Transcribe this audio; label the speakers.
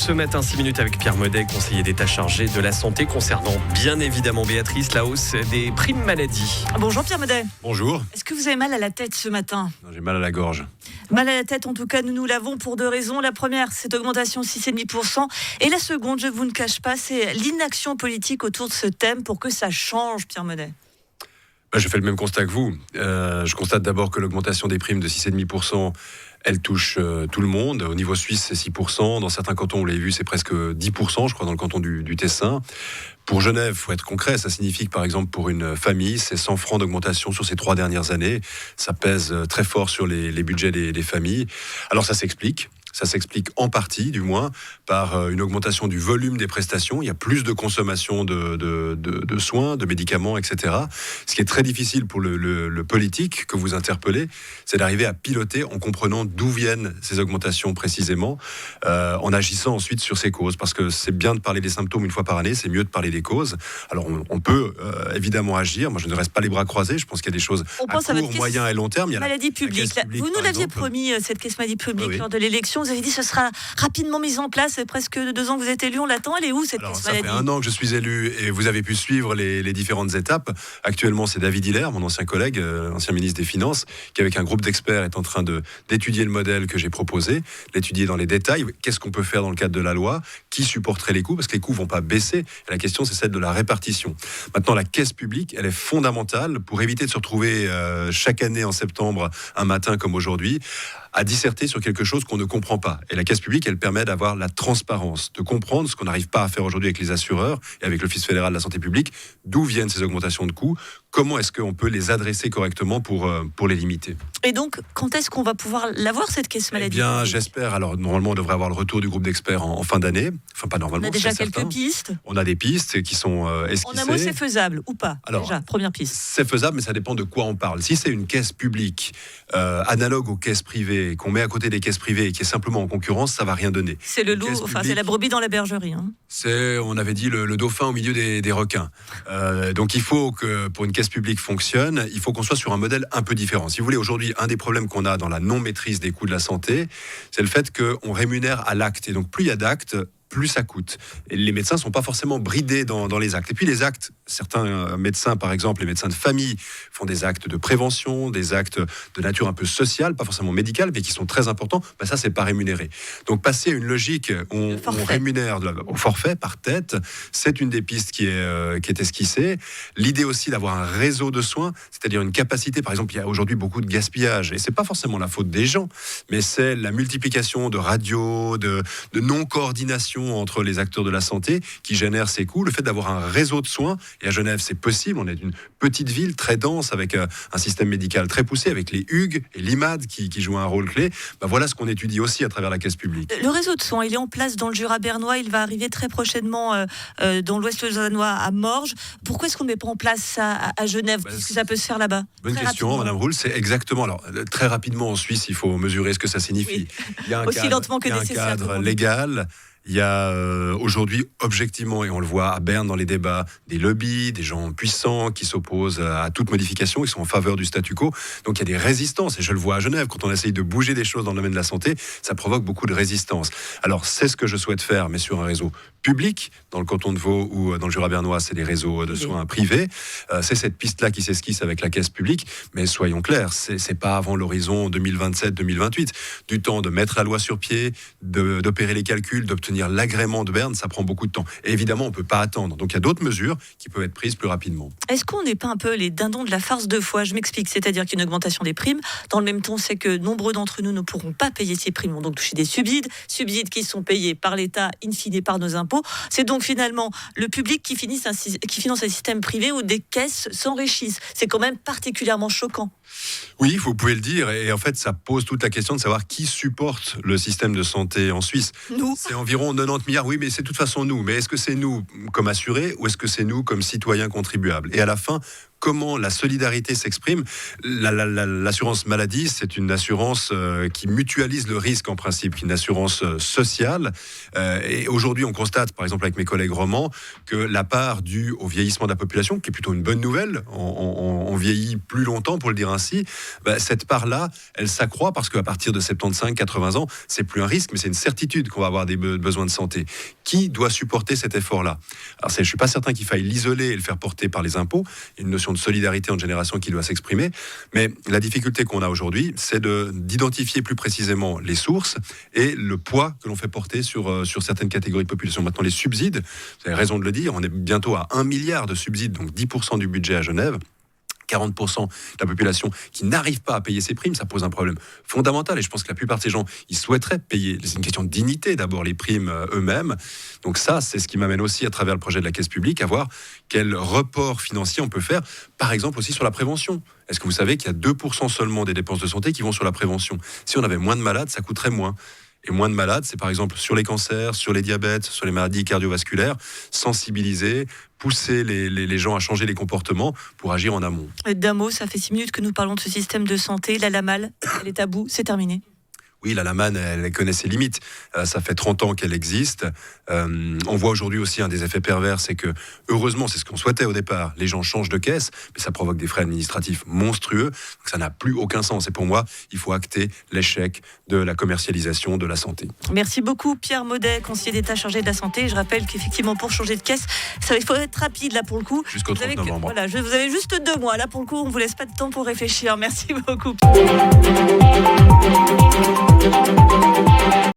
Speaker 1: ce matin, 6 minutes avec Pierre Maudet, conseiller d'État chargé de la santé, concernant bien évidemment, Béatrice, la hausse des primes maladie.
Speaker 2: Bonjour Pierre Maudet.
Speaker 3: Bonjour.
Speaker 2: Est-ce que vous avez mal à la tête ce matin ?
Speaker 3: Non, j'ai mal à la gorge.
Speaker 2: Mal à la tête, en tout cas, nous l'avons pour deux raisons. La première, cette augmentation 6,5%. Et la seconde, je vous ne cache pas, c'est l'inaction politique autour de ce thème pour que ça change, Pierre Maudet.
Speaker 3: Je fais le même constat que vous. Je constate d'abord que l'augmentation des primes de 6,5%, elle touche tout le monde. Au niveau suisse, c'est 6%. Dans certains cantons, vous l'avez vu, c'est presque 10%, je crois, dans le canton du Tessin. Pour Genève, il faut être concret. Ça signifie que, par exemple, pour une famille, c'est 100 francs d'augmentation sur ces 3 dernières années. Ça pèse très fort sur les budgets des familles. Alors, ça s'explique. Ça s'explique en partie, du moins, par une augmentation du volume des prestations. Il y a plus de consommation de soins, de médicaments, etc. Ce qui est très difficile pour le politique que vous interpellez, c'est d'arriver à piloter en comprenant d'où viennent ces augmentations précisément, en agissant ensuite sur ces causes. Parce que c'est bien de parler des symptômes une fois par année, c'est mieux de parler des causes. Alors on peut évidemment agir. Moi, je ne reste pas les bras croisés. Je pense qu'il y a des choses à court, moyen et long terme. Il y a
Speaker 2: maladie publique. Vous nous l'aviez promis, cette caisse maladie publique, lors de l'élection. Vous avez dit que ce sera rapidement mis en place. C'est presque 2 ans que vous êtes élu. On l'attend. Elle est où, cette caisse maladie ?
Speaker 3: Ça fait 1 an que je suis élu et vous avez pu suivre les différentes étapes. Actuellement, c'est David Hilaire, mon ancien collègue, ancien ministre des Finances, qui avec un groupe d'experts est en train d'étudier le modèle que j'ai proposé, l'étudier dans les détails. Qu'est-ce qu'on peut faire dans le cadre de la loi ? Qui supporterait les coûts ? Parce que les coûts vont pas baisser. Et la question, c'est celle de la répartition. Maintenant, la caisse publique, elle est fondamentale pour éviter de se retrouver chaque année en septembre, un matin comme aujourd'hui, à disserter sur quelque chose qu'on ne comprend pas. Et la caisse publique, elle permet d'avoir la transparence, de comprendre ce qu'on n'arrive pas à faire aujourd'hui avec les assureurs et avec l'Office fédéral de la santé publique, d'où viennent ces augmentations de coûts, comment est-ce qu'on peut les adresser correctement pour les limiter.
Speaker 2: Et donc, quand est-ce qu'on va pouvoir l'avoir, cette caisse maladie ?
Speaker 3: Eh bien, j'espère. Alors, normalement, on devrait avoir le retour du groupe d'experts en fin d'année. Enfin, pas normalement.
Speaker 2: On a déjà quelques pistes.
Speaker 3: On a des pistes qui sont esquissées.
Speaker 2: En un mot, c'est faisable ou pas ?
Speaker 3: Alors,
Speaker 2: déjà, première piste.
Speaker 3: C'est faisable, mais ça dépend de quoi on parle. Si c'est une caisse publique analogue aux caisses privées, qu'on met à côté des caisses privées et qui est simplement en concurrence, ça va rien donner.
Speaker 2: C'est le loup, c'est la brebis dans la bergerie.
Speaker 3: On avait dit le dauphin au milieu des requins. Donc il faut que pour une caisse publique fonctionne, il faut qu'on soit sur un modèle un peu différent. Si vous voulez, aujourd'hui, un des problèmes qu'on a dans la non-maîtrise des coûts de la santé, c'est le fait qu'on rémunère à l'acte. Et donc plus il y a d'actes, plus ça coûte. Et les médecins ne sont pas forcément bridés dans les actes. Et puis les actes, certains médecins, par exemple, les médecins de famille, font des actes de prévention, des actes de nature un peu sociale, pas forcément médicale, mais qui sont très importants. Ça, c'est pas rémunéré. Donc passer à une logique où on rémunère au forfait, par tête, c'est une des pistes qui est esquissée. L'idée aussi d'avoir un réseau de soins, c'est-à-dire une capacité, par exemple, il y a aujourd'hui beaucoup de gaspillage, et c'est pas forcément la faute des gens, mais c'est la multiplication de radios, de non-coordination entre les acteurs de la santé qui génèrent ces coûts. Le fait d'avoir un réseau de soins, et à Genève c'est possible, on est une petite ville très dense avec un système médical très poussé, avec les Hugues et l'IMAD qui jouent un rôle clé. Voilà ce qu'on étudie aussi à travers la caisse publique.
Speaker 2: Le réseau de soins, il est en place dans le Jura bernois, il va arriver très prochainement dans l'ouest lausannois à Morges. Pourquoi est-ce qu'on ne met pas en place ça à Genève, puisque ça peut se faire là-bas ?
Speaker 3: Bonne question, Madame Roule, c'est exactement. Alors, très rapidement en Suisse, il faut mesurer ce que ça signifie.
Speaker 2: Oui.
Speaker 3: Il y a un
Speaker 2: Aussi
Speaker 3: cadre,
Speaker 2: lentement que nécessaire.
Speaker 3: Un cadre légal. Il y a aujourd'hui, objectivement, et on le voit à Berne dans les débats, des lobbies, des gens puissants qui s'opposent à toute modification, ils sont en faveur du statu quo. Donc il y a des résistances, et je le vois à Genève, quand on essaye de bouger des choses dans le domaine de la santé, ça provoque beaucoup de résistance. Alors c'est ce que je souhaite faire, mais sur un réseau public, dans le canton de Vaud ou dans le Jura bernois, c'est des réseaux de soins privés. C'est cette piste-là qui s'esquisse avec la caisse publique, mais soyons clairs, c'est pas avant l'horizon 2027-2028. Du temps de mettre la loi sur pied, d'opérer les calculs, d'obtenir l'agrément de Berne, ça prend beaucoup de temps. Et évidemment, on ne peut pas attendre. Donc il y a d'autres mesures qui peuvent être prises plus rapidement.
Speaker 2: Est-ce qu'on n'est pas un peu les dindons de la farce 2 fois ? Je m'explique, c'est-à-dire qu'une augmentation des primes, dans le même temps, c'est que nombreux d'entre nous ne pourront pas payer ces primes, vont donc toucher des subsides qui sont payés par l'État, in fine par nos impôts. C'est donc finalement le public qui finance un système privé où des caisses s'enrichissent. C'est quand même particulièrement choquant.
Speaker 3: Oui, vous pouvez le dire. Et en fait, ça pose toute la question de savoir qui supporte le système de santé en Suisse.
Speaker 2: Nous.
Speaker 3: C'est environ 90 milliards. Oui, mais c'est de toute façon nous. Mais est-ce que c'est nous comme assurés ou est-ce que c'est nous comme citoyens contribuables ? Et à la fin, comment la solidarité s'exprime. L'assurance maladie, c'est une assurance qui mutualise le risque en principe, une assurance sociale. Et aujourd'hui, on constate, par exemple avec mes collègues romans, que la part due au vieillissement de la population, qui est plutôt une bonne nouvelle, on vieillit plus longtemps pour le dire ainsi, cette part-là, elle s'accroît parce qu'à partir de 75-80 ans, c'est plus un risque, mais c'est une certitude qu'on va avoir des besoins de santé. Qui doit supporter cet effort-là ? Alors, je ne suis pas certain qu'il faille l'isoler et le faire porter par les impôts. Il y a une notion de solidarité entre générations qui doit s'exprimer. Mais la difficulté qu'on a aujourd'hui, c'est d'identifier plus précisément les sources et le poids que l'on fait porter sur certaines catégories de population. Maintenant, les subsides, vous avez raison de le dire, on est bientôt à 1 milliard de subsides, donc 10% du budget à Genève. 40% de la population qui n'arrive pas à payer ses primes, ça pose un problème fondamental. Et je pense que la plupart de ces gens, ils souhaiteraient payer. C'est une question de dignité, d'abord, les primes eux-mêmes. Donc ça, c'est ce qui m'amène aussi, à travers le projet de la Caisse publique, à voir quel report financier on peut faire, par exemple aussi sur la prévention. Est-ce que vous savez qu'il y a 2% seulement des dépenses de santé qui vont sur la prévention ? Si on avait moins de malades, ça coûterait moins. Et moins de malades, c'est par exemple sur les cancers, sur les diabètes, sur les maladies cardiovasculaires, sensibiliser, pousser les gens à changer les comportements pour agir en amont.
Speaker 2: D'un mot, ça fait 6 minutes que nous parlons de ce système de santé. La LAMAL, elle est à bout, c'est terminé.
Speaker 3: Oui, la LAMAL, elle connaît ses limites. Ça fait 30 ans qu'elle existe. On voit aujourd'hui aussi un des effets pervers, c'est que, heureusement, c'est ce qu'on souhaitait au départ, les gens changent de caisse, mais ça provoque des frais administratifs monstrueux. Donc ça n'a plus aucun sens. Et pour moi, il faut acter l'échec de la commercialisation de la santé.
Speaker 2: Merci beaucoup, Pierre Maudet, conseiller d'État chargé de la santé. Je rappelle qu'effectivement, pour changer de caisse, il faut être rapide là pour le coup.
Speaker 3: Jusqu'au 30 novembre.
Speaker 2: Voilà, vous avez juste 2 mois. Là pour le coup, on ne vous laisse pas de temps pour réfléchir. Merci beaucoup.